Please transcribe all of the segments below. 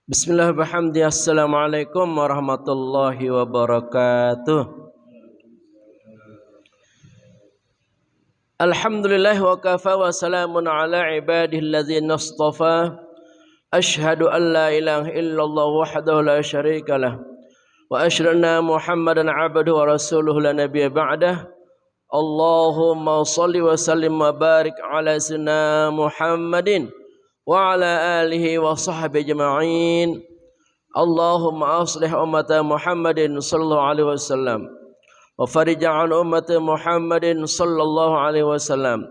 Bismillah bihamdi. Assalamualaikum warahmatullahi wabarakatuh. Alhamdulillah wa kafa wa salamun ala ibadihi alladzina istafa. Ashhadu an la ilaha illallah wahdahu la syarika lah wa asyhadu anna Muhammadan abduhu wa rasuluhu la nabiyya ba'dah. Allahumma shalli wa sallim wa barik ala sayyidina Muhammadin wa ala alihi wa sahbihi ajma'in. Allahumma aslih ummata Muhammadin sallallahu alaihi wasallam wa farij an ummati Muhammadin sallallahu alaihi wasallam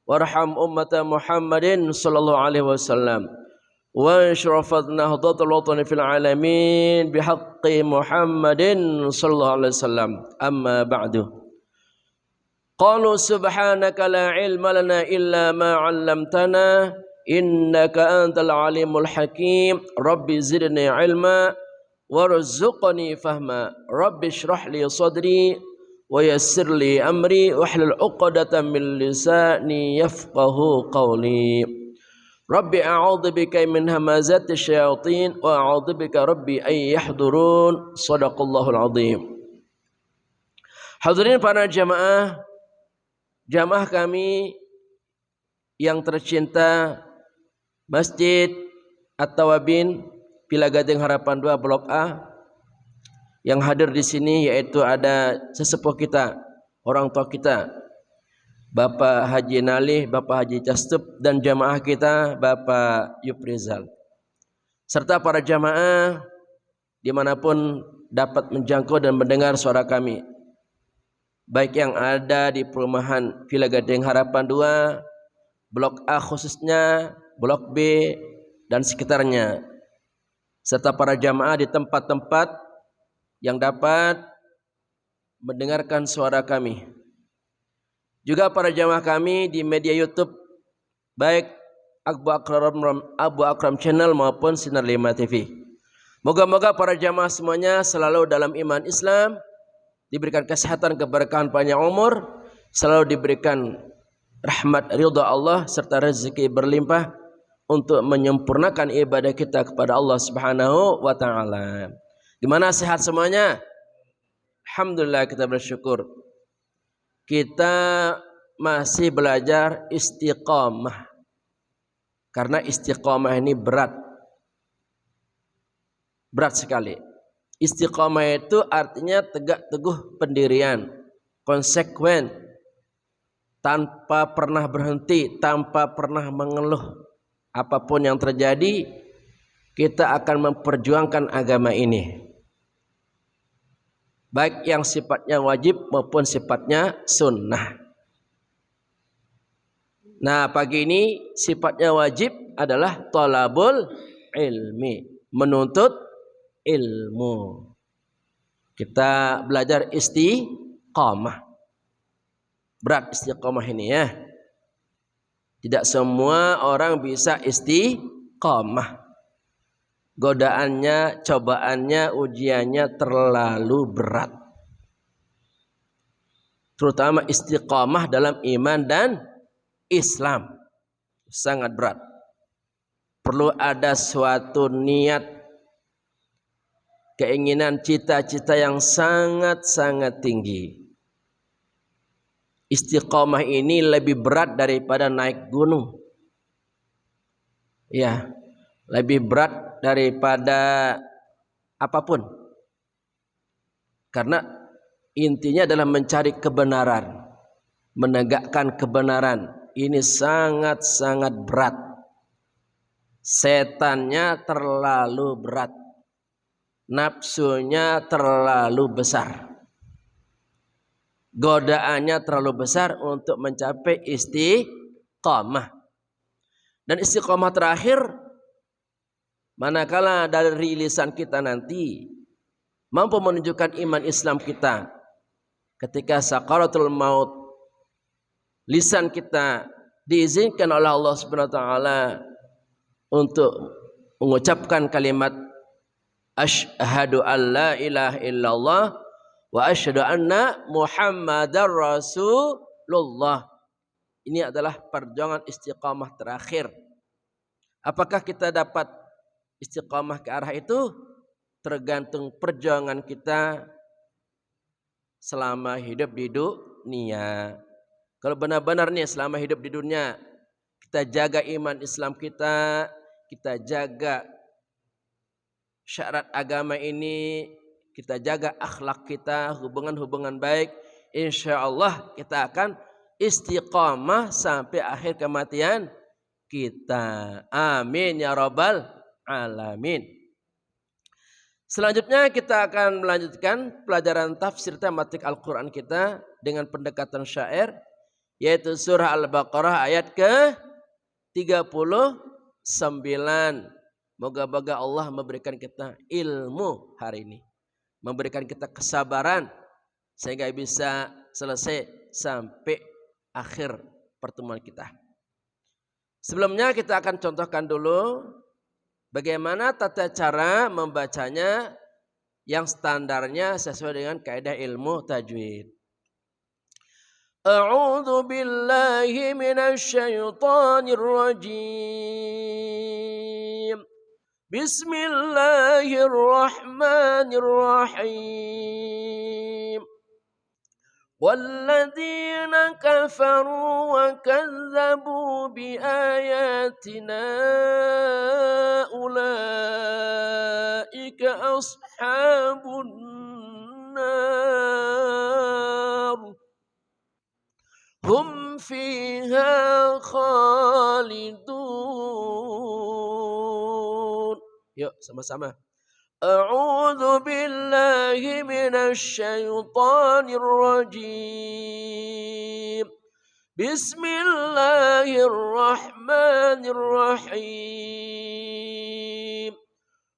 warham ummata Muhammadin sallallahu alaihi wasallam wa ashrafat nahdatul watani fil alamin bihaqqi Muhammadin sallallahu alaihi wasallam. Amma ba'du. Qalu subhanaka la ilma lana illa ma 'allamtana innaka antal alimul hakim. Rabbi zidni ilma warzuqni fahma. Rabbi shrah li sadri wa yassir li amri wahlul 'uqdatam min lisani yafqahu qawli. Rabbi a'udzu bika min hamazati syayatin wa a'udzu bika rabbi ay yahdurun. Shadaqallahul azim. Hadirin para jamaah kami yang tercinta, Masjid At-Tawabin Villa Gading Harapan 2 Blok A, yang hadir di sini yaitu ada sesepuh kita, orang tua kita, Bapak Haji Nalih, Bapak Haji Castup, dan jamaah kita Bapak Yuprizal, serta para jamaah dimanapun dapat menjangkau dan mendengar suara kami, baik yang ada di perumahan Villa Gading Harapan 2 Blok A khususnya, Blok B dan sekitarnya, serta para jamaah di tempat-tempat yang dapat mendengarkan suara kami. Juga para jamaah kami di media YouTube, baik Abu Akram Channel maupun Sinar 5 TV. Moga-moga para jamaah semuanya selalu dalam iman Islam, diberikan kesehatan, keberkahan, panjang umur, selalu diberikan rahmat ridha Allah serta rezeki berlimpah untuk menyempurnakan ibadah kita kepada Allah Subhanahu wa taala. Gimana, sehat semuanya? Alhamdulillah, kita bersyukur. Kita masih belajar istiqamah. Karena istiqamah ini berat. Berat sekali. Istiqamah itu artinya tegak teguh pendirian, konsekuen, tanpa pernah berhenti, tanpa pernah mengeluh. Apapun yang terjadi, kita akan memperjuangkan agama ini, baik yang sifatnya wajib maupun sifatnya sunnah. Nah, pagi ini sifatnya wajib adalah thalabul ilmi, menuntut ilmu. Kita belajar istiqamah. Berat istiqamah ini ya. Tidak semua orang bisa istiqamah. Godaannya, cobaannya, ujiannya terlalu berat. Terutama istiqamah dalam iman dan Islam. Sangat berat. Perlu ada suatu niat, keinginan, cita-cita yang sangat-sangat tinggi. Istiqamah ini lebih berat daripada naik gunung. Ya, lebih berat daripada apapun. Karena intinya adalah mencari kebenaran, menegakkan kebenaran. Ini sangat-sangat berat. Setannya terlalu berat. Nafsunya terlalu besar. Godaannya terlalu besar untuk mencapai istiqamah. Dan istiqamah terakhir, manakala dari lisan kita nanti mampu menunjukkan iman Islam kita, ketika sakaratul maut, lisan kita diizinkan oleh Allah Subhanahu wa taala untuk mengucapkan kalimat asyhadu an la ilaha illallah wa asyhadu anna Muhammadar Rasulullah. Ini adalah perjuangan istiqamah terakhir. Apakah kita dapat Istiqamah ke arah itu tergantung perjuangan kita selama hidup di dunia. Kalau benar-benar nih selama hidup di dunia kita jaga iman Islam kita, kita jaga syarat agama ini, kita jaga akhlak kita, hubungan-hubungan baik, insya Allah kita akan istiqamah sampai akhir kematian kita. Amin ya rabbal alamin. Selanjutnya kita akan melanjutkan pelajaran tafsir tematik Al-Quran kita dengan pendekatan syair, yaitu surah Al-Baqarah ayat ke-39. Moga-moga Allah memberikan kita ilmu hari ini, memberikan kita kesabaran sehingga bisa selesai sampai akhir pertemuan kita. Sebelumnya kita akan contohkan dulu bagaimana tata cara membacanya yang standarnya sesuai dengan kaidah ilmu tajwid. A'udzu billahi minasy syaithanir rajim. Bismillahirrahmanirrahim. والذين كفروا وكذبوا بآياتنا أولئك أصحاب النار هم فيها خالدون. Yuk sama-sama. A'udzu billahi minasy syaithanir rajim. Bismillahirrahmanirrahim.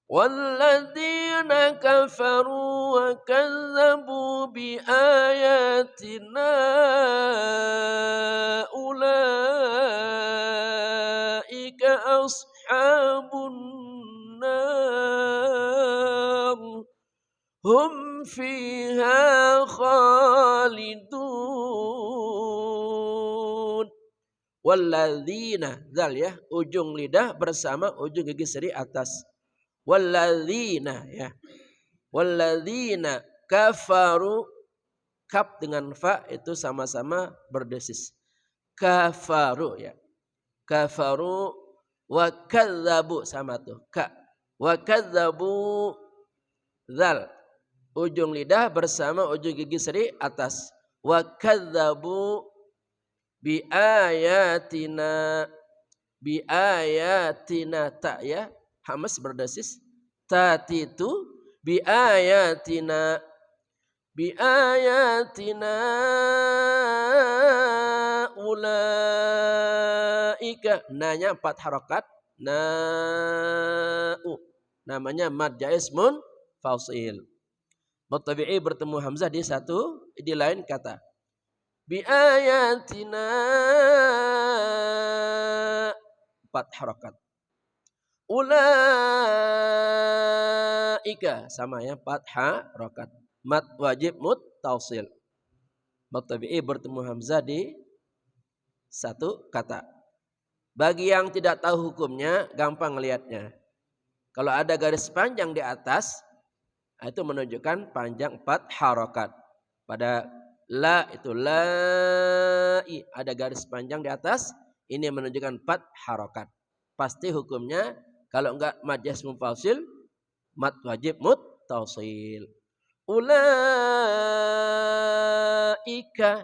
Walladzina kafaru wa kazzabu bi ayatina ulaika ashabun nar hum fiha khalidun. Walladzina, zal ya, ujung lidah bersama ujung gigi seri atas. Walladzina ya. Walladzina kafaru, kaf dengan fa itu sama-sama berdesis. Kafaru ya. Kafaru wa kadzabu sama tuh. Ka. Wa kadzabu, zal. Ujung lidah bersama ujung gigi seri atas. Wa kadzabu bi ayatina. Bi ayatina ta ya. Hamas berdesis. Tati itu bi ayatina. Bi ayatina ulaika. Nanya 4 harakat. Na'u. Namanya mad jaiz munfasil. Mutabi'i bertemu hamzah di lain kata. Bi ayatina 4 harakat. Ulaika sama ya, 4 harakat. Mad wajib muttasil. Mutabi'i bertemu hamzah di satu kata. Bagi yang tidak tahu hukumnya, gampang melihatnya. Kalau ada garis panjang di atas, itu menunjukkan panjang 4 harakat. Pada la itu la'i, ada garis panjang di atas, ini menunjukkan 4 harakat. Pasti hukumnya kalau enggak mad jaiz munfasil, mad wajib muttasil. Ulaika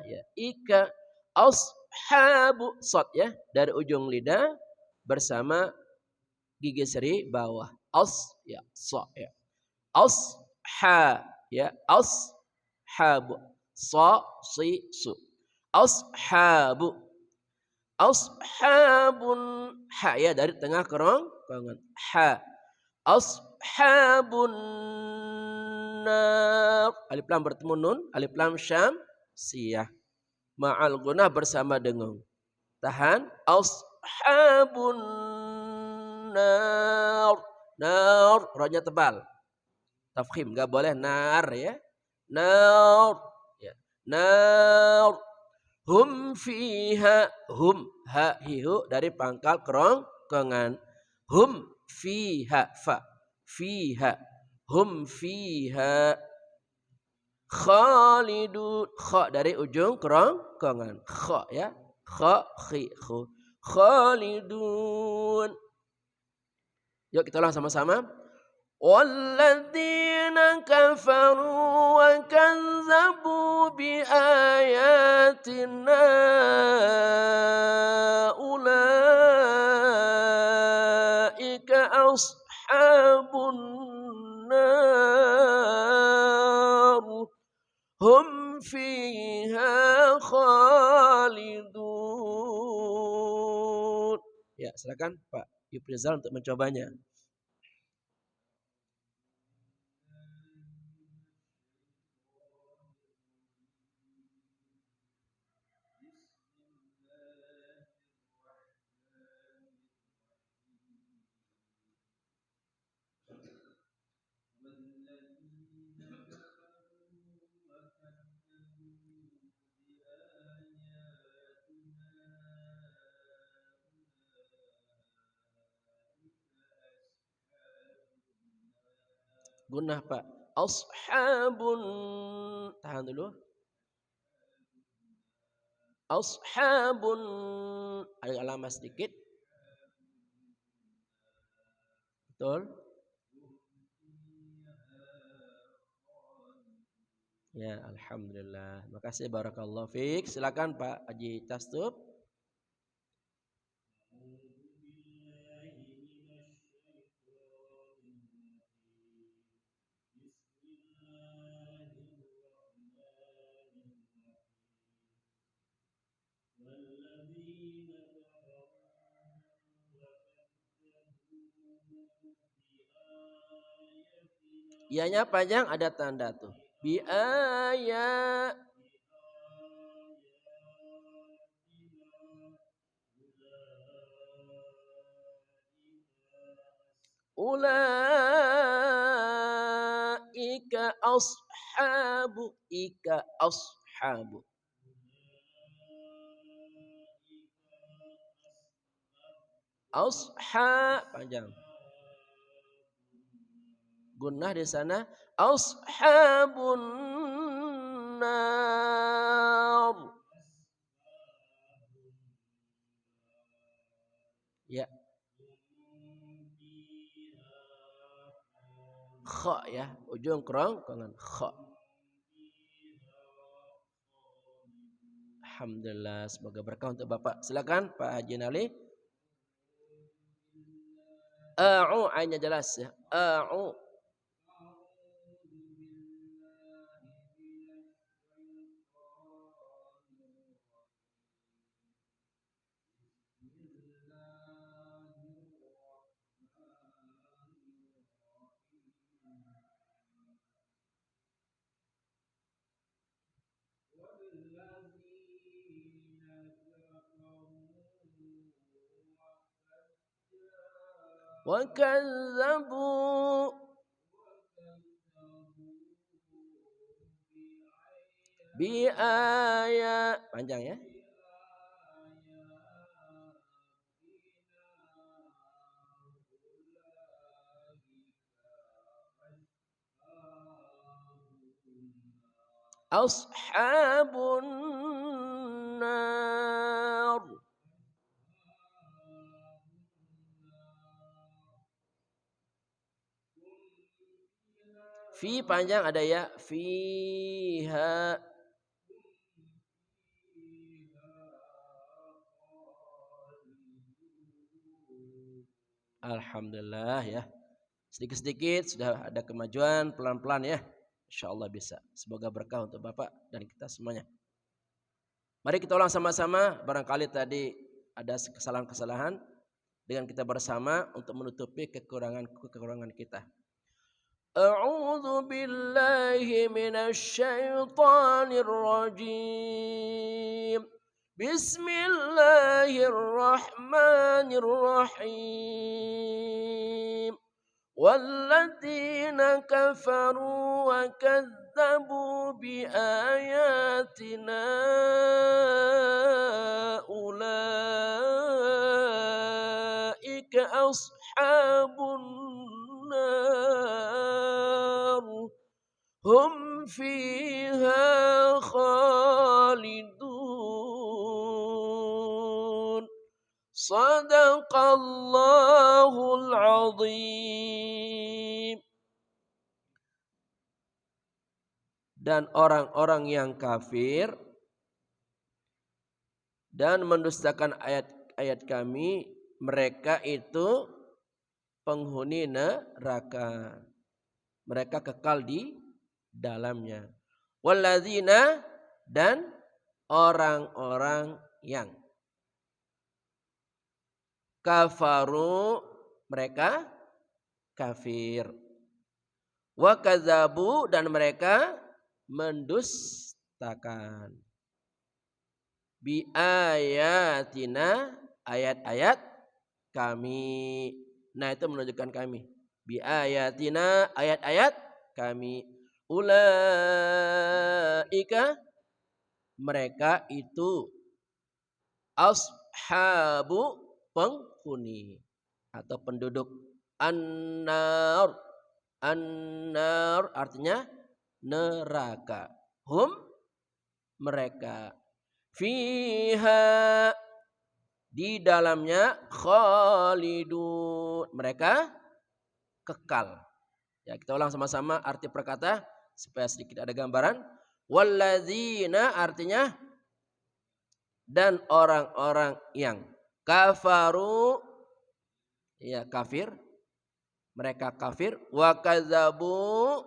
ya, ika ashabu sod ya, dari ujung lidah bersama gigi seri bawah. As ya, so ya. Asha ya, ashabu. So si su. Ashabu. Ashabun ha ya, dari tengah kerongkongan. Ha. Ashabun nar. Alif lam bertemu nun, alif lam syam siyah. Ma'al gunah bersama dengung. Tahan. Ashabun nar. Nar, rohnya tebal. Tafkhim, enggak boleh nar ya. Nar. Ya. Nar. Hum fiha, hum ha hihu dari pangkal kerongkongan. Hum fiha fa fiha hum fiha khalidun kha dari ujung kerongkongan kha ya kha khi khu khalidun. Yuk kita ulang sama-sama. Walladzina kafaru wa kazzabu bi ayatina ulaika ashabun nar hum fiha khalidun. Ya, silakan Pak Yuprizal untuk mencobanya. Gunnah Pak. Ashabun. Tahan dulu. Ashabun. Ada lama sedikit. Betul. Ya, alhamdulillah. Makasih barakallahu fiik. Silakan Pak Haji Tastub. Ianya panjang ada tanda tuh. Bi ayat ulaika ashabu ika ashabu. Asha panjang. Gunnah di sana ashabun nar. Ya. Kha ya, ujung kerongkongan kha. Alhamdulillah, semoga berkah untuk Bapak. Silakan Pak Haji Nali. A'u ainnya jelas ya. A'u. Wa kazzabu bi ayat panjang ya. Ashabun nar. Fi panjang ada ya. Fiha. Alhamdulillah ya. Sedikit-sedikit sudah ada kemajuan pelan-pelan ya. InsyaAllah bisa. Semoga berkah untuk Bapak dan kita semuanya. Mari kita ulang sama-sama. Barangkali tadi ada kesalahan-kesalahan. Dengan kita bersama untuk menutupi kekurangan kita. A'udzu billahi minasy syaithanir rajim. Bismillahirrahmanirrahim. Walladzina kafaru wa kadzabu bi ayatina ulaika ashabun nar hum fiha khalidun. Sadaqallahul azim. Dan orang-orang yang kafir dan mendustakan ayat-ayat kami, mereka itu penghuni neraka. Mereka kekal di dalamnya. Walladzina, dan orang-orang yang kafaru, mereka kafir. Wa kadzabu, dan mereka mendustakan. Bi ayatina, ayat-ayat kami. Nah, itu menunjukkan kami. Bi ayatina, ayat-ayat kami. Ulaika, mereka itu ashabu, penghuni atau penduduk an-nar. An-nar artinya neraka. Hum, mereka, fiha, di dalamnya, khalidun, mereka kekal. Ya, kita ulang sama-sama arti perkata supaya sedikit ada gambaran. Walladzina artinya dan orang-orang yang kafaru, ya kafir, mereka kafir, wa kadzabu,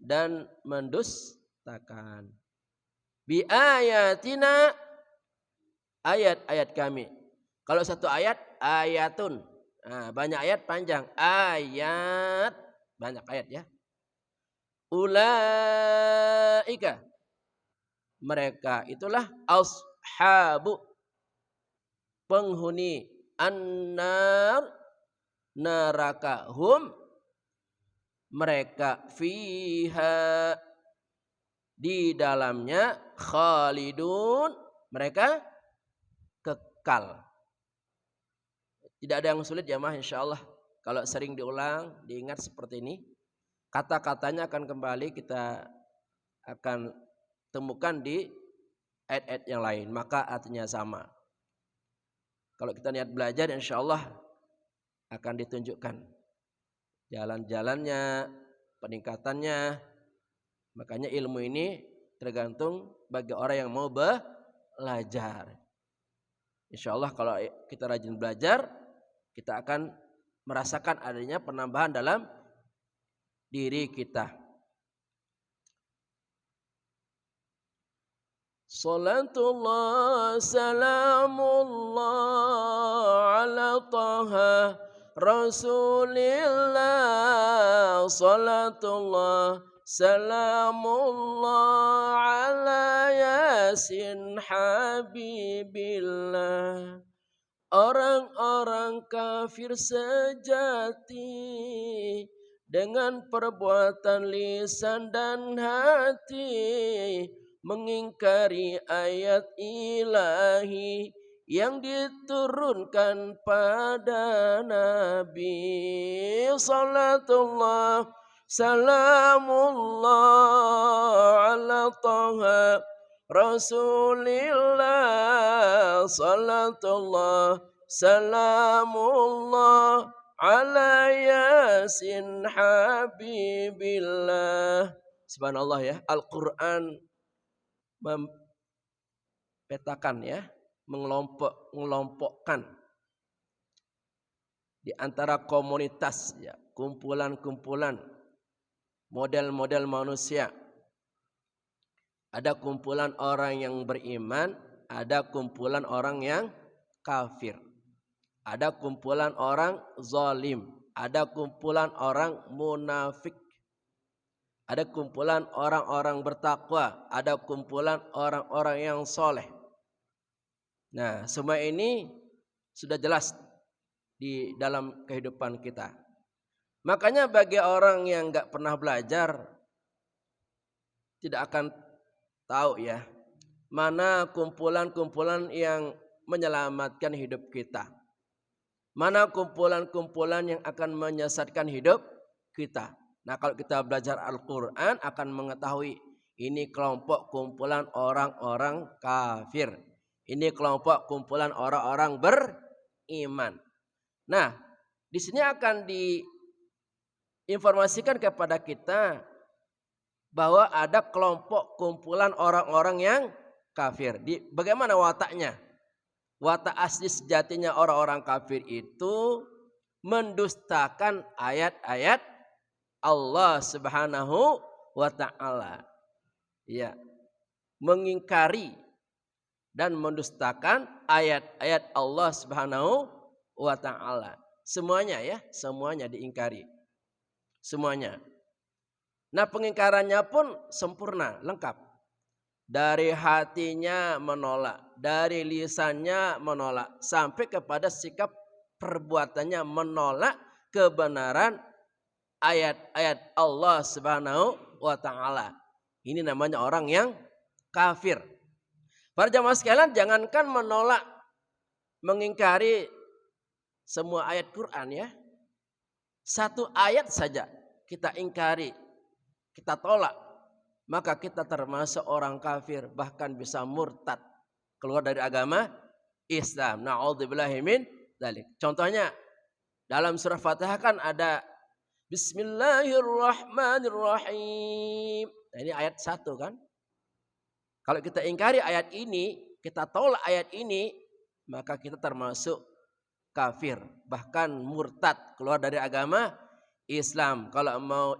dan mendustakan, bi ayatina, ayat-ayat kami. Kalau satu ayat ayatun, nah, banyak ayat panjang, ayat banyak ayat ya. Ulaika, mereka itulah ashabu, penghuni an-nar, neraka, hum, mereka, fiha, di dalamnya, khalidun, mereka kekal. Tidak ada yang sulit ya mah, insyaallah. Kalau sering diulang, diingat seperti ini, kata-katanya akan kembali kita akan temukan di ayat-ayat yang lain, maka artinya sama. Kalau kita niat belajar, insyaallah akan ditunjukkan jalan-jalannya, peningkatannya. Makanya ilmu ini tergantung bagi orang yang mau belajar. Insyaallah kalau kita rajin belajar, kita akan merasakan adanya penambahan dalam diri kita. Salatullah salamullah ala taha Rasulillah. Salatullah salamullah ala yasin habibillah. Orang-orang kafir sejati dengan perbuatan lisan dan hati mengingkari ayat ilahi yang diturunkan pada Nabi. Salatullah salamullah ala taha Rasulillah. Salatullah salamullah ala yasin habibillah. Subhanallah ya, Al-Quran mempetakan ya, mengelompokkan di antara komunitas ya, kumpulan-kumpulan model-model manusia. Ada kumpulan orang yang beriman, ada kumpulan orang yang kafir. Ada kumpulan orang zalim, ada kumpulan orang munafik. Ada kumpulan orang-orang bertakwa, ada kumpulan orang-orang yang soleh. Nah, semua ini sudah jelas di dalam kehidupan kita. Makanya bagi orang yang nggak pernah belajar, tidak akan tahu ya, mana kumpulan-kumpulan yang menyelamatkan hidup kita. mana kumpulan-kumpulan yang akan menyesatkan hidup kita. Nah, kalau kita belajar Al-Quran akan mengetahui ini kelompok kumpulan orang-orang kafir. Ini kelompok kumpulan orang-orang beriman. Nah, di sini akan diinformasikan kepada kita bahwa ada kelompok kumpulan orang-orang yang kafir. Bagaimana wataknya? Watak asli sejatinya orang-orang kafir itu mendustakan ayat-ayat Allah Subhanahu wa taala. Ya. Mengingkari dan mendustakan ayat-ayat Allah Subhanahu wa taala. Semuanya ya, semuanya diingkari. Semuanya. Nah, pengingkarannya pun sempurna, lengkap. Dari hatinya menolak, dari lisannya menolak, sampai kepada sikap perbuatannya menolak kebenaran ayat-ayat Allah Subhanahu wa taala. Ini namanya orang yang kafir. Para jamaah sekalian, jangankan menolak, mengingkari semua ayat Quran ya. Satu ayat saja kita ingkari, kita tolak, maka kita termasuk orang kafir, bahkan bisa murtad, keluar dari agama Islam. Na'udzubillahi min dzalik. Contohnya dalam surah Fatihah kan ada Bismillahirrahmanirrahim. Nah, ini ayat 1 kan. Kalau kita ingkari ayat ini, kita tolak ayat ini, maka kita termasuk kafir, bahkan murtad, keluar dari agama Islam. Kalau mau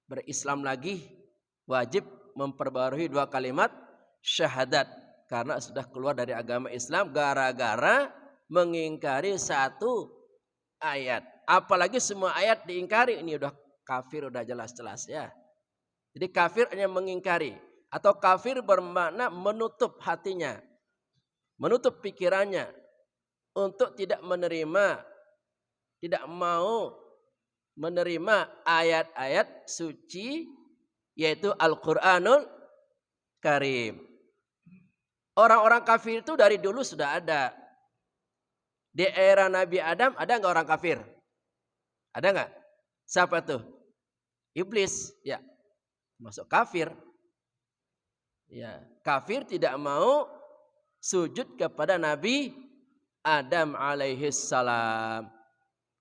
berislam lagi, wajib memperbarui 2 kalimat syahadat, karena sudah keluar dari agama Islam gara-gara mengingkari 1 ayat. Apalagi semua ayat diingkari, ini udah kafir, udah jelas-jelas ya. Jadi kafir hanya mengingkari, atau kafir bermakna menutup hatinya, menutup pikirannya untuk tidak menerima, tidak mau menerima ayat-ayat suci, yaitu Al-Quranul Karim. Orang-orang kafir itu dari dulu sudah ada. Di era Nabi Adam ada nggak orang kafir? Ada nggak? Siapa tuh? Iblis, ya, masuk kafir. Ya, kafir tidak mau sujud kepada Nabi Adam alaihissalam.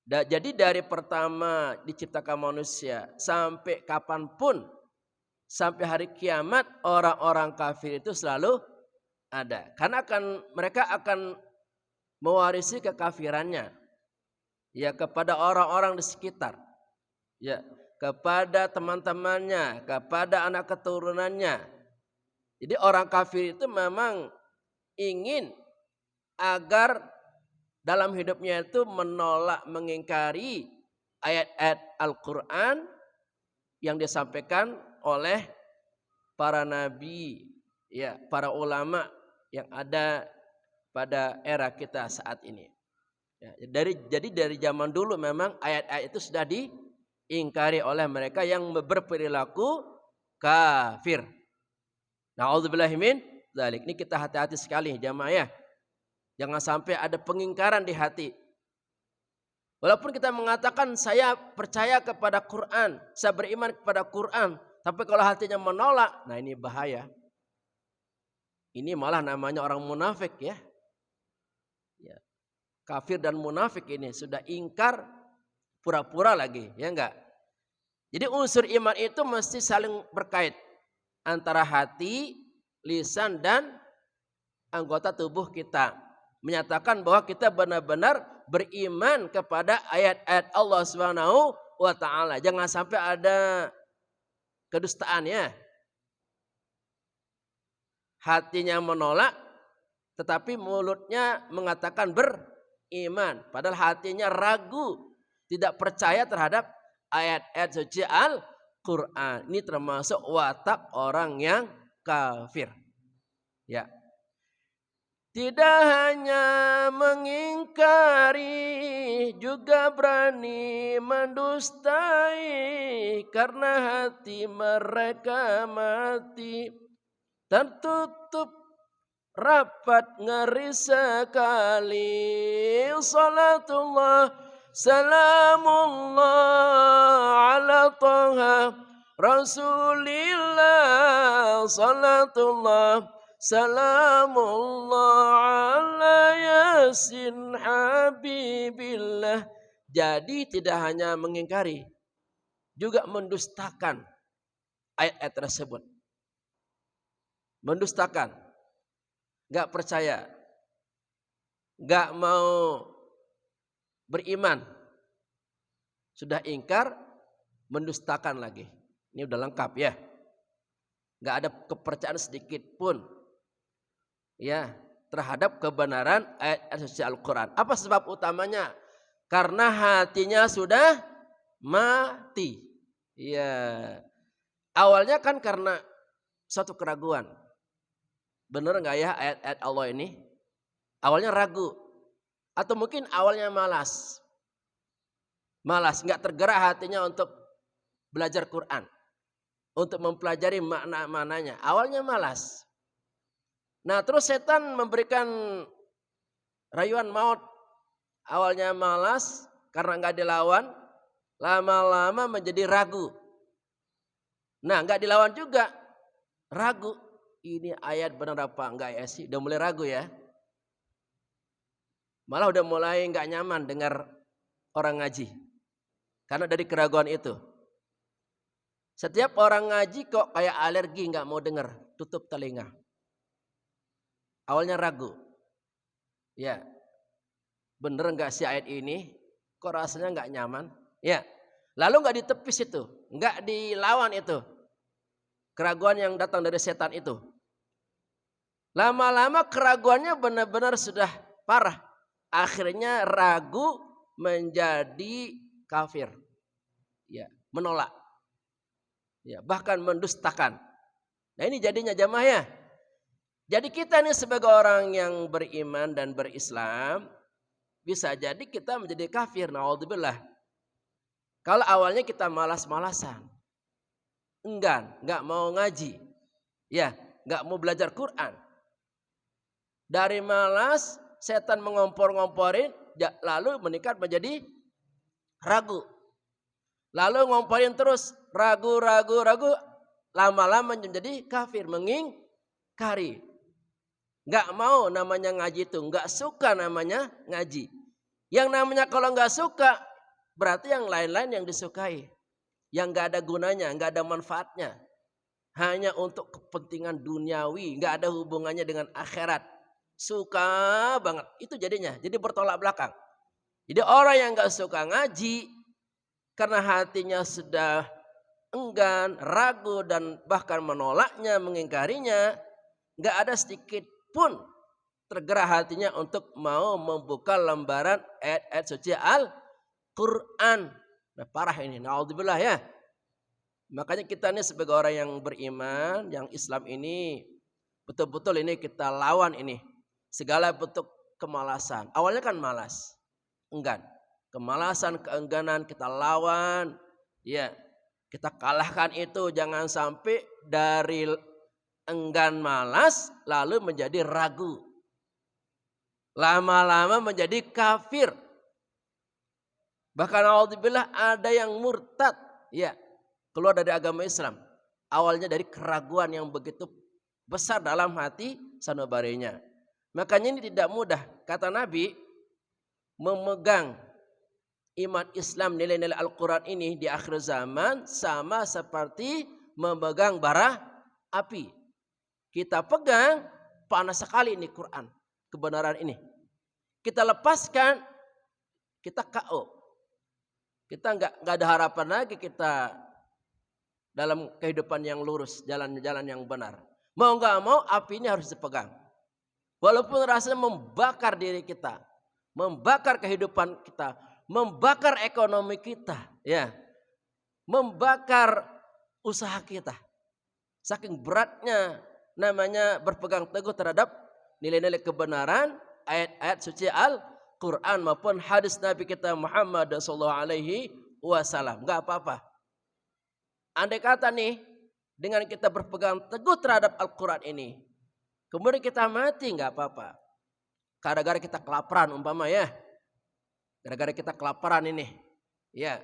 Jadi dari pertama diciptakan manusia sampai kapanpun, sampai hari kiamat, orang-orang kafir itu selalu ada. Karena mereka akan mewarisi kekafirannya, ya, kepada orang-orang di sekitar, ya, kepada teman-temannya, kepada anak keturunannya. Jadi orang kafir itu memang ingin agar dalam hidupnya itu menolak, mengingkari ayat-ayat Al-Quran yang disampaikan oleh para nabi, ya, para ulama yang ada pada era kita saat ini. Ya, jadi dari zaman dulu memang ayat-ayat itu sudah diingkari oleh mereka yang berperilaku kafir. Na'udzubillahi min dzalik. Ini kita hati-hati sekali jamaah ya. Jangan sampai ada pengingkaran di hati. Walaupun kita mengatakan saya percaya kepada Quran, saya beriman kepada Quran, tapi kalau hatinya menolak, nah ini bahaya. Ini malah namanya orang munafik ya. Ya. Kafir dan munafik ini sudah ingkar, pura-pura lagi, ya enggak? Jadi unsur iman itu mesti saling berkait antara hati, lisan dan anggota tubuh kita. Menyatakan bahwa kita benar-benar beriman kepada ayat-ayat Allah Subhanahu wa taala. Jangan sampai ada kedustaan ya. Hatinya menolak tetapi mulutnya mengatakan beriman, padahal hatinya ragu, tidak percaya terhadap ayat-ayat suci Al-Quran. Ini termasuk watak orang yang kafir. Ya. Tidak hanya mengingkari, juga berani mendustai, karena hati mereka mati, tertutup rapat ngeri sekali. Salatullah salamullah ala Taha Rasulillah. Salatullah salamullah ala Yasin Habibillah. Jadi tidak hanya mengingkari, juga mendustakan ayat-ayat tersebut. Mendustakan, gak percaya, gak mau beriman, sudah ingkar, mendustakan lagi. Ini udah lengkap ya. Gak ada kepercayaan sedikit pun ya terhadap kebenaran ayat-ayat suci Al-Quran. Apa sebab utamanya? Karena hatinya sudah mati. Ya, awalnya kan karena suatu keraguan. Benar nggak ya ayat-ayat Allah ini? Awalnya ragu, atau mungkin awalnya malas, nggak tergerak hatinya untuk belajar Quran, untuk mempelajari makna-maknanya. Awalnya malas. Nah, terus setan memberikan rayuan maut. Awalnya malas karena nggak dilawan, lama-lama menjadi ragu. Nah, nggak dilawan juga, ragu. Ini ayat benar apa enggak ya sih? Udah mulai ragu ya. Malah udah mulai nggak nyaman dengar orang ngaji. Karena dari keraguan itu. Setiap orang ngaji kok kayak alergi, nggak mau dengar, tutup telinga. Awalnya ragu. Ya. Bener nggak sih ayat ini? Kok rasanya nggak nyaman? Ya. Lalu nggak ditepis itu, nggak dilawan itu. Keraguan yang datang dari setan itu. Lama-lama keraguannya benar-benar sudah parah. Akhirnya ragu menjadi kafir. Ya, menolak. Ya, bahkan mendustakan. Nah, ini jadinya jamaah ya. Jadi kita ini sebagai orang yang beriman dan berislam, bisa jadi kita menjadi kafir. Naudzubillah. Kalau awalnya kita malas-malasan, enggan, nggak mau ngaji, ya, nggak mau belajar Quran. Dari malas, setan mengompor-ngomporin, lalu meningkat menjadi ragu. Lalu ngomporin terus, ragu, lama-lama menjadi kafir, mengingkari. Nggak mau namanya ngaji itu, nggak suka namanya ngaji. Yang namanya kalau nggak suka, berarti yang lain-lain yang disukai. Yang nggak ada gunanya, nggak ada manfaatnya. Hanya untuk kepentingan duniawi, nggak ada hubungannya dengan akhirat. Suka banget, itu jadinya. Jadi bertolak belakang. Jadi orang yang nggak suka ngaji, karena hatinya sudah enggan, ragu, dan bahkan menolaknya, mengingkarinya, nggak ada sedikit pun tergerak hatinya untuk mau membuka lembaran ayat-ayat suci Al-Quran. Nah, parah ini, naudzubillah ya. Makanya kita ini sebagai orang yang beriman, yang Islam ini, betul-betul ini kita lawan ini. Segala bentuk kemalasan. Awalnya kan malas, enggan. Kemalasan, keengganan kita lawan. Ya, kita kalahkan itu. Jangan sampai dari enggan malas lalu menjadi ragu. Lama-lama menjadi kafir. Bahkan naudzubillah ada yang murtad, ya, keluar dari agama Islam. Awalnya dari keraguan yang begitu besar dalam hati sanubarinya. Makanya ini tidak mudah, kata Nabi, memegang iman Islam, nilai-nilai Al-Quran ini di akhir zaman sama seperti memegang bara api. Kita pegang, panas sekali ini Quran, kebenaran ini. Kita lepaskan, kita KO. Kita nggak ada harapan lagi kita dalam kehidupan yang lurus, jalan-jalan yang benar. Mau nggak mau api ini harus dipegang. Walaupun rasanya membakar diri kita, membakar kehidupan kita, membakar ekonomi kita, ya, membakar usaha kita. Saking beratnya namanya berpegang teguh terhadap nilai-nilai kebenaran, ayat-ayat suci Al-Quran maupun hadis Nabi kita Muhammad SAW. Enggak apa-apa. Andai kata nih, dengan kita berpegang teguh terhadap Al-Quran ini, Kemudian kita mati nggak apa-apa. Gara-gara kita kelaparan umpama ya. Gara-gara kita kelaparan ini. Ya.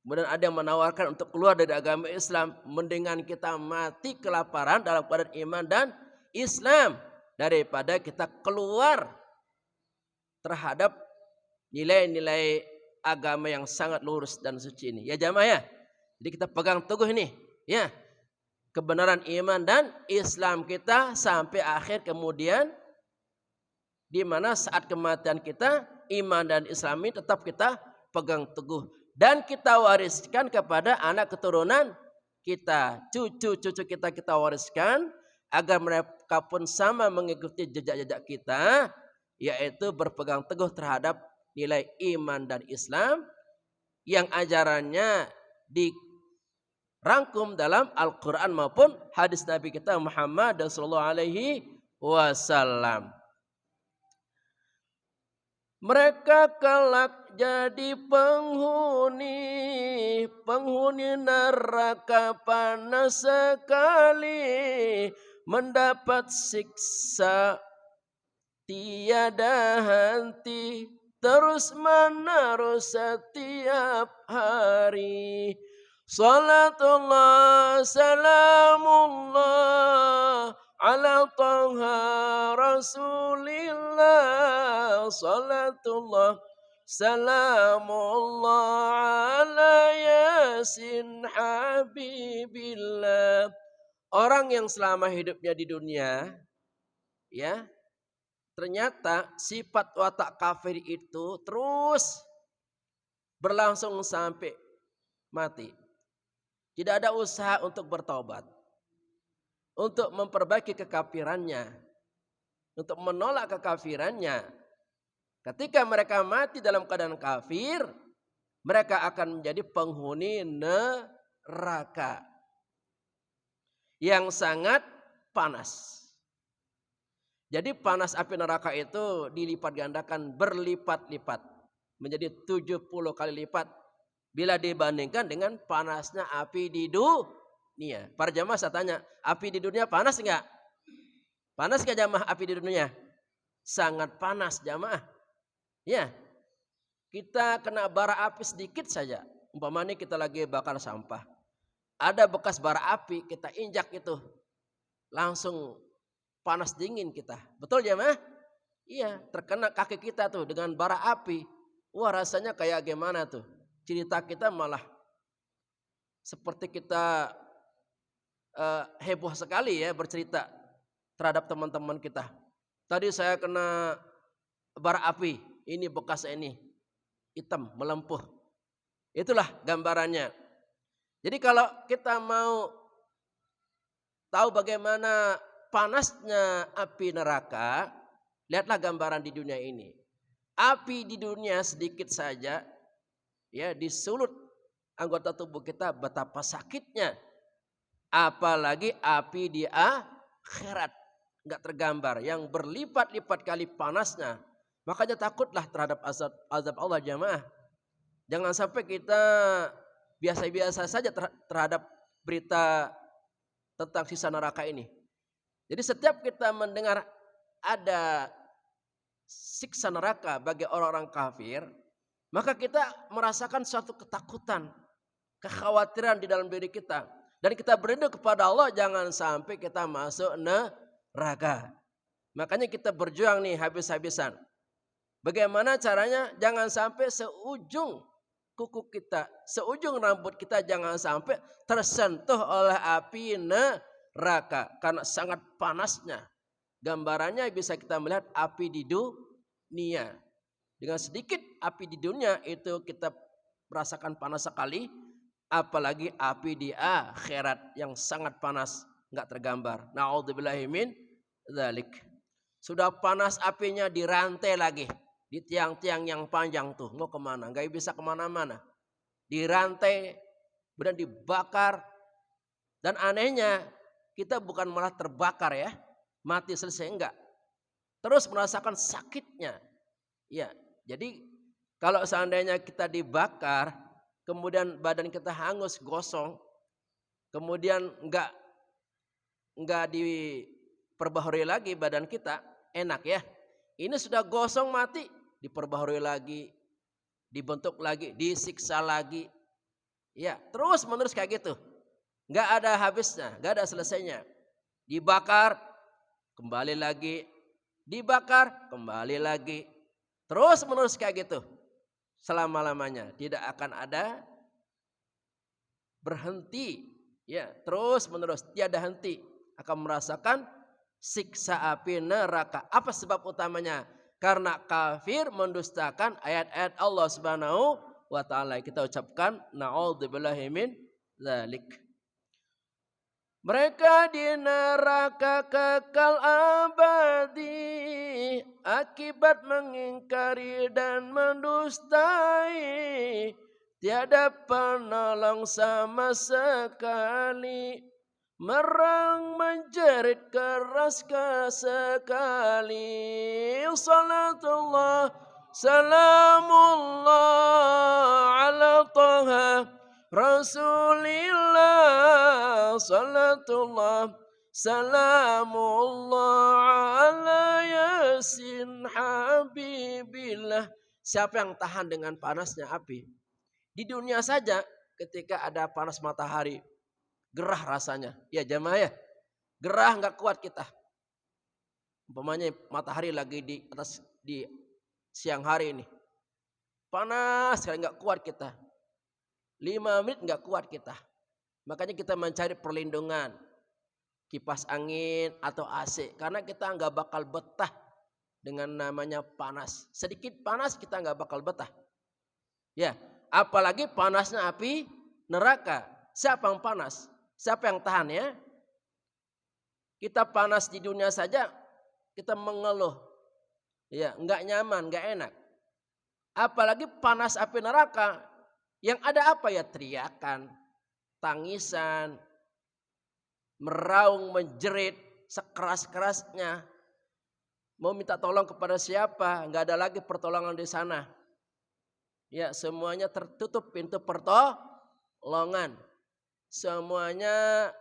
Kemudian ada yang menawarkan untuk keluar dari agama Islam. Mendingan kita mati kelaparan dalam keadaan iman dan Islam. Daripada kita keluar terhadap nilai-nilai agama yang sangat lurus dan suci ini. Ya jamaah ya. Jadi kita pegang teguh ini. Ya. Kebenaran iman dan Islam kita sampai akhir, kemudian di mana saat kematian kita iman dan Islam ini tetap kita pegang teguh dan kita wariskan kepada anak keturunan kita, cucu-cucu kita wariskan agar mereka pun sama mengikuti jejak-jejak kita, yaitu berpegang teguh terhadap nilai iman dan Islam yang ajarannya dirangkum dalam Al-Quran maupun hadis Nabi kita Muhammad sallallahu alaihi wasallam. Mereka kelak jadi penghuni neraka panas sekali, mendapat siksa tiada henti, terus menerus setiap hari. Salatullah salamullah ala taha rasulillah. Salatullah salamullah ala yasin habibillah. Orang yang selama hidupnya di dunia, ya, ternyata sifat watak kafir itu terus berlangsung sampai mati. Tidak ada usaha untuk bertobat, untuk memperbaiki kekafirannya, untuk menolak kekafirannya. Ketika mereka mati dalam keadaan kafir, mereka akan menjadi penghuni neraka yang sangat panas. Jadi panas api neraka itu dilipat gandakan berlipat-lipat menjadi 70 kali lipat bila dibandingkan dengan panasnya api di dunia. Para jamaah saya tanya, api di dunia panas enggak? Panas enggak jamaah api di dunia? Sangat panas jamaah. Ya. Kita kena bara api sedikit saja. Umpamanya kita lagi bakar sampah. Ada bekas bara api, kita injak itu. Langsung panas dingin kita. Betul jamaah? Iya, terkena kaki kita tuh dengan bara api. Wah, rasanya kayak gimana tuh? Cerita kita malah seperti kita heboh sekali ya bercerita terhadap teman-teman kita. Tadi saya kena bara api, ini bekas ini hitam melempuh. Itulah gambarannya. Jadi kalau kita mau tahu bagaimana panasnya api neraka, lihatlah gambaran di dunia ini. Api di dunia sedikit saja, ya, disulut anggota tubuh kita betapa sakitnya. Apalagi api di akhirat, nggak tergambar, yang berlipat-lipat kali panasnya. Makanya takutlah terhadap azab Allah jamaah. Jangan sampai kita biasa-biasa saja terhadap berita tentang siksa neraka ini. Jadi setiap kita mendengar ada siksa neraka bagi orang-orang kafir, maka kita merasakan suatu ketakutan, kekhawatiran di dalam diri kita. Dan kita berdoa kepada Allah jangan sampai kita masuk neraka. Makanya kita berjuang nih habis-habisan. Bagaimana caranya? Jangan sampai seujung kuku kita, seujung rambut kita jangan sampai tersentuh oleh api neraka. Karena sangat panasnya. Gambarannya bisa kita melihat api di dunia. Dengan sedikit api di dunia itu kita merasakan panas sekali. Apalagi api di akhirat yang sangat panas, nggak tergambar. Na'udzubillahi min dzalik. Sudah panas apinya dirantai lagi di tiang-tiang yang panjang tuh, mau kemana? Nggak bisa kemana-mana. Dirantai, kemudian dibakar. Dan anehnya kita bukan malah terbakar ya, mati selesai enggak. Terus merasakan sakitnya. Ya, jadi kalau seandainya kita dibakar, kemudian badan kita hangus, gosong, kemudian enggak perbaharui lagi badan kita, enak ya. Ini sudah gosong mati, diperbaharui lagi, dibentuk lagi, disiksa lagi. Ya, terus menerus kayak gitu. Nggak ada habisnya, nggak ada selesainya. Dibakar, kembali lagi. Dibakar, kembali lagi. Terus menerus kayak gitu. Selama-lamanya. Tidak akan ada berhenti. Ya, terus menerus. Tiada henti. Akan merasakan siksa api neraka. Apa sebab utamanya? Karena kafir mendustakan ayat-ayat Allah Subhanahu wa taala. Kita ucapkan na'udzubillahi min dzalik. Mereka di neraka kekal abadi akibat mengingkari dan mendustai. Tiada penolong sama sekali. Merang menjerit keras sekali. Salatullah salamullah ala taha Rasulillah. Salatullah salamullah ala yasin habibillah. Siapa yang tahan dengan panasnya api? Di dunia saja ketika ada panas matahari, gerah rasanya. Ya jamaah ya. Gerah nggak kuat kita. Umpamanya matahari lagi di atas di siang hari ini. Panas sekali nggak kuat kita. 5 menit nggak kuat kita. Makanya kita mencari perlindungan. Kipas angin atau AC. Karena kita nggak bakal betah dengan namanya panas. Sedikit panas kita nggak bakal betah. Ya, apalagi panasnya api neraka. Siapa yang panas? Siapa yang tahan ya? Kita panas di dunia saja, kita mengeluh. Ya, enggak nyaman, enggak enak. Apalagi panas api neraka. Yang ada apa ya? Teriakan, tangisan, meraung, menjerit sekeras-kerasnya. Mau minta tolong kepada siapa? Enggak ada lagi pertolongan di sana. Ya, semuanya tertutup pintu pertolongan. Semuanya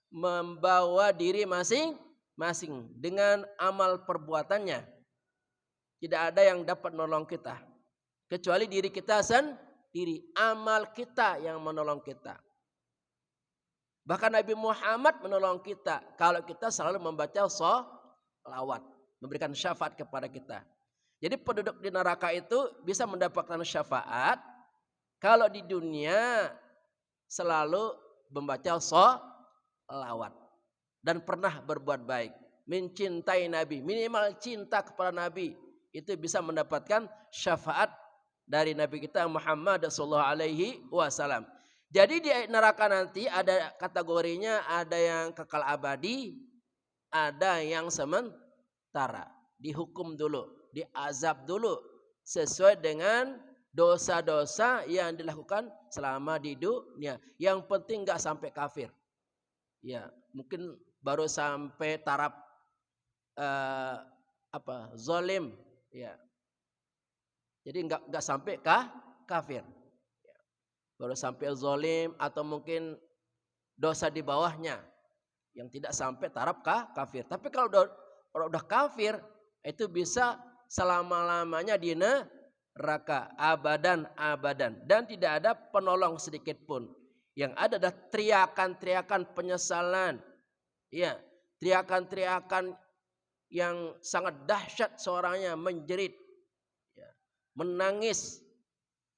membawa diri masing-masing dengan amal perbuatannya. Tidak ada yang dapat menolong kita kecuali diri kita sendiri. Amal kita yang menolong kita. Bahkan Nabi Muhammad menolong kita kalau kita selalu membaca sholawat, memberikan syafaat kepada kita. Jadi penduduk di neraka itu bisa mendapatkan syafaat kalau di dunia selalu membaca sholawat dan pernah berbuat baik, mencintai Nabi, minimal cinta kepada Nabi, itu bisa mendapatkan syafaat dari Nabi kita Muhammad sallallahu alaihi wasallam. Jadi di neraka nanti ada kategorinya, ada yang kekal abadi, ada yang sementara, dihukum dulu, diazab dulu sesuai dengan dosa-dosa yang dilakukan selama di dunia. Yang penting nggak sampai kafir. Ya, mungkin baru sampai taraf zalim. Ya, jadi nggak sampai kafir. Ya. Baru sampai zalim atau mungkin dosa di bawahnya yang tidak sampai taraf kafir. Tapi kalau udah kafir itu bisa selama-lamanya di neraka abadan dan tidak ada penolong sedikit pun. Yang ada adalah teriakan-teriakan penyesalan. Ya, teriakan-teriakan yang sangat dahsyat, suaranya menjerit, ya, menangis.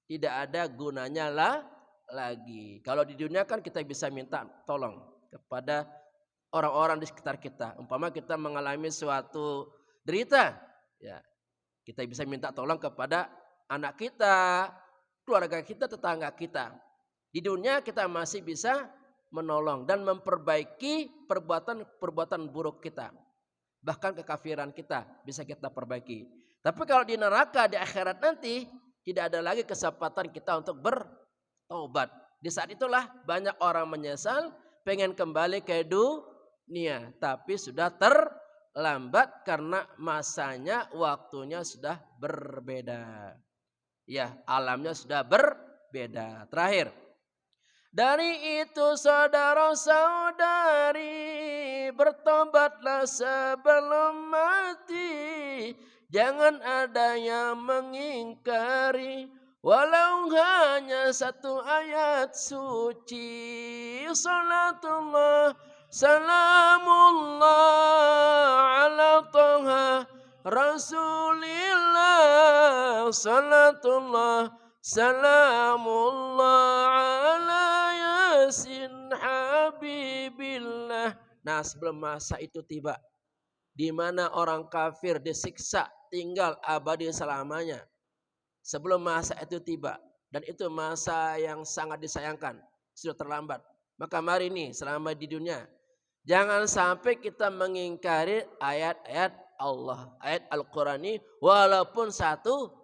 Tidak ada gunanya lagi. Kalau di dunia kan kita bisa minta tolong kepada orang-orang di sekitar kita. Umpama kita mengalami suatu derita, ya, kita bisa minta tolong kepada anak kita, keluarga kita, tetangga kita. Di dunia kita masih bisa menolong dan memperbaiki perbuatan buruk kita. Bahkan kekafiran kita bisa kita perbaiki. Tapi kalau di neraka, di akhirat nanti, tidak ada lagi kesempatan kita untuk bertobat. Di saat itulah banyak orang menyesal, pengen kembali ke dunia. Tapi sudah terlambat karena masanya, waktunya sudah berbeda. Ya, alamnya sudah berbeda. Terakhir. Dari itu saudara-saudari, bertobatlah sebelum mati. Jangan ada yang mengingkari, walau hanya satu ayat suci. Salatullah, salamullah ala Toha Rasulillah. Salatullah, salamullah ala Yasin Habibillah. Nah, sebelum masa itu tiba, di mana orang kafir disiksa tinggal abadi selamanya. Sebelum masa itu tiba, dan itu masa yang sangat disayangkan, sudah terlambat. Maka mari nih selama di dunia, jangan sampai kita mengingkari ayat-ayat Allah, ayat Al-Quran ini, walaupun satu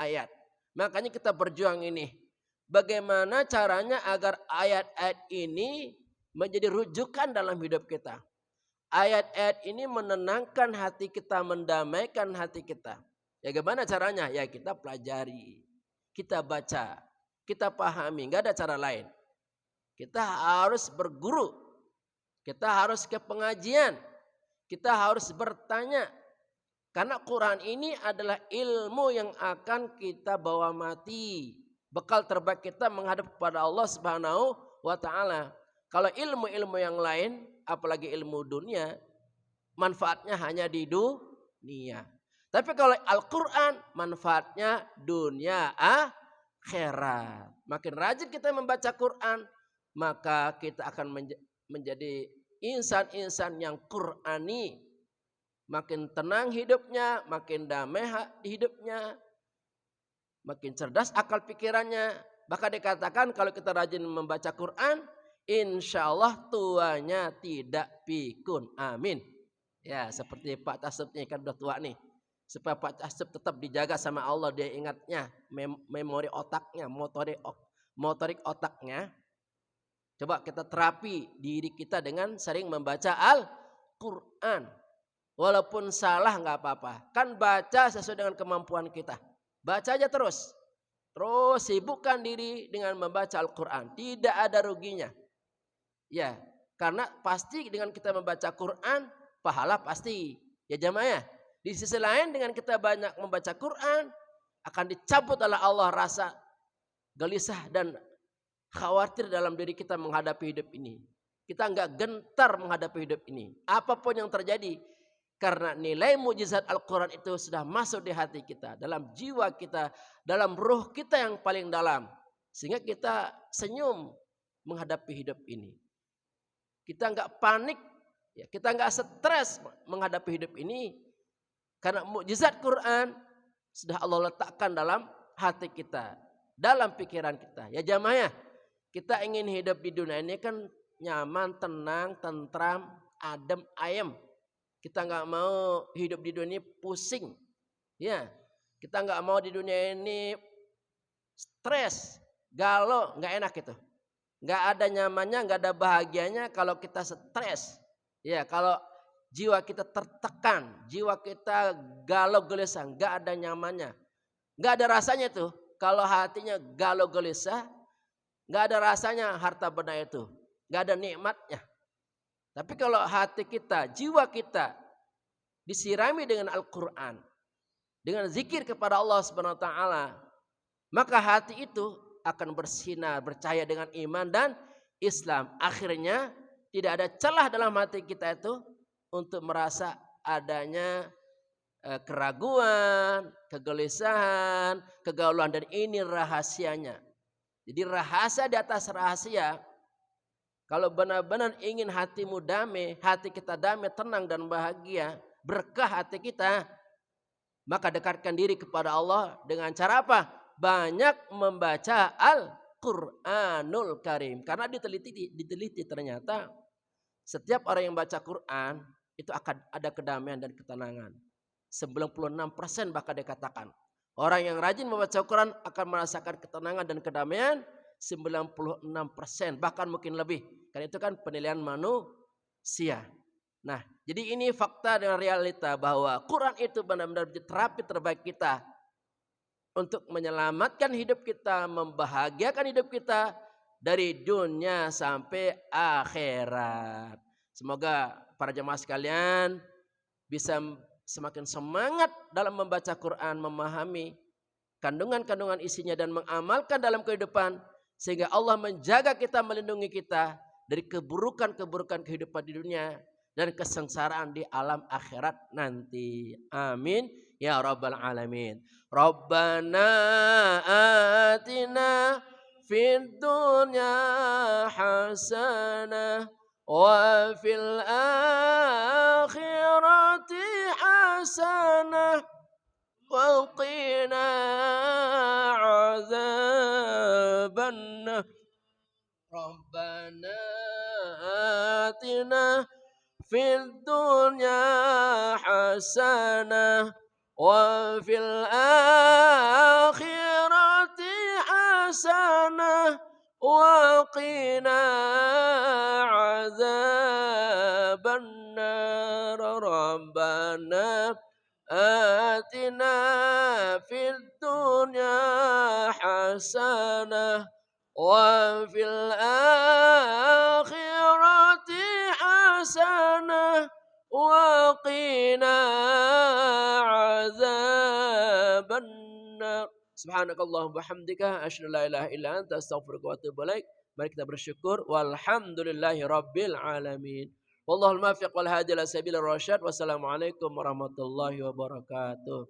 ayat. Makanya kita berjuang ini. Bagaimana caranya agar ayat-ayat ini menjadi rujukan dalam hidup kita. Ayat-ayat ini menenangkan hati kita, mendamaikan hati kita. Ya gimana caranya? Ya kita pelajari, kita baca, kita pahami. Gak ada cara lain. Kita harus berguru, kita harus ke pengajian, kita harus bertanya. Karena Quran ini adalah ilmu yang akan kita bawa mati. Bekal terbaik kita menghadap kepada Allah Subhanahu wa Ta'ala. Kalau ilmu-ilmu yang lain, apalagi ilmu dunia, manfaatnya hanya di dunia. Tapi kalau Al-Quran, manfaatnya dunia akhirat. Makin rajin kita membaca Quran, maka kita akan menjadi insan-insan yang Qurani. Makin tenang hidupnya, makin damai hidupnya, makin cerdas akal pikirannya. Bahkan dikatakan kalau kita rajin membaca Quran, insya Allah tuanya tidak pikun. Amin. Ya seperti Pak Tasub ini kan udah tua nih. Supaya Pak Tasub tetap dijaga sama Allah, dia ingatnya, memori otaknya, motorik otaknya. Coba kita terapi diri kita dengan sering membaca Al-Quran. Walaupun salah nggak apa-apa. Kan baca sesuai dengan kemampuan kita. Baca aja terus. Terus sibukkan diri dengan membaca Al-Quran. Tidak ada ruginya. Ya, karena pasti dengan kita membaca Quran, pahala pasti. Ya jamaah. Di sisi lain dengan kita banyak membaca Quran, akan dicabut oleh Allah rasa gelisah dan khawatir dalam diri kita menghadapi hidup ini. Kita nggak gentar menghadapi hidup ini. Apapun yang terjadi. Karena nilai mujizat Al-Quran itu sudah masuk di hati kita, dalam jiwa kita, dalam ruh kita yang paling dalam. Sehingga kita senyum menghadapi hidup ini. Kita nggak panik, ya, kita nggak stres menghadapi hidup ini. Karena mujizat Quran sudah Allah letakkan dalam hati kita, dalam pikiran kita. Ya jamaah, kita ingin hidup di dunia ini kan nyaman, tenang, tentram, adem, ayem. Kita nggak mau hidup di dunia ini pusing, ya. Kita nggak mau di dunia ini stres, galau, nggak enak itu. Nggak ada nyamannya, nggak ada bahagianya kalau kita stres. Ya, kalau jiwa kita tertekan, jiwa kita galau gelisah, nggak ada nyamannya, nggak ada rasanya tuh. Kalau hatinya galau gelisah, nggak ada rasanya harta benda itu, nggak ada nikmatnya. Tapi kalau hati kita, jiwa kita disirami dengan Al-Quran, dengan zikir kepada Allah Subhanahu wa Ta'ala, maka hati itu akan bersinar, bercahaya dengan iman dan Islam. Akhirnya tidak ada celah dalam hati kita itu untuk merasa adanya keraguan, kegelisahan, kegaulan, dan ini rahasianya. Jadi rahasia di atas rahasia. Kalau benar-benar ingin hatimu damai, hati kita damai, tenang dan bahagia, berkah hati kita, maka dekatkan diri kepada Allah dengan cara apa? Banyak membaca Al-Quranul Karim. Karena diteliti ternyata setiap orang yang baca Quran itu akan ada kedamaian dan ketenangan. 96% bahkan dikatakan. Orang yang rajin membaca Quran akan merasakan ketenangan dan kedamaian 96%, bahkan mungkin lebih. Karena itu kan penilaian manusia. Nah, jadi ini fakta dan realita bahwa Quran itu benar-benar terapi terbaik kita untuk menyelamatkan hidup kita, membahagiakan hidup kita dari dunia sampai akhirat. Semoga para jemaah sekalian bisa semakin semangat dalam membaca Quran, memahami kandungan-kandungan isinya dan mengamalkan dalam kehidupan. Sehingga Allah menjaga kita, melindungi kita dari keburukan-keburukan kehidupan di dunia dan kesengsaraan di alam akhirat nanti. Amin ya rabbal alamin. Rabbana atina fid dunya hasanah wa fil akhirati hasanah wa qina adzabannar. Rabbana atina fid dunya hasanah wa fil akhirati hasanah wa qina adzabannar. Rabbana atina fid dunya hasanah wa fil akhirati hasanah wa qina adzabannar. Subhanakallahumma bihamdika asyhadu an la ilaha illa anta astaghfiruka wa atubu ilaik. Mari kita bersyukur. Walhamdulillahi rabbil alamin. Wallahul muwaffiq wal hadi ila sabilir rasyad. Wassalamualaikum warahmatullahi wabarakatuh.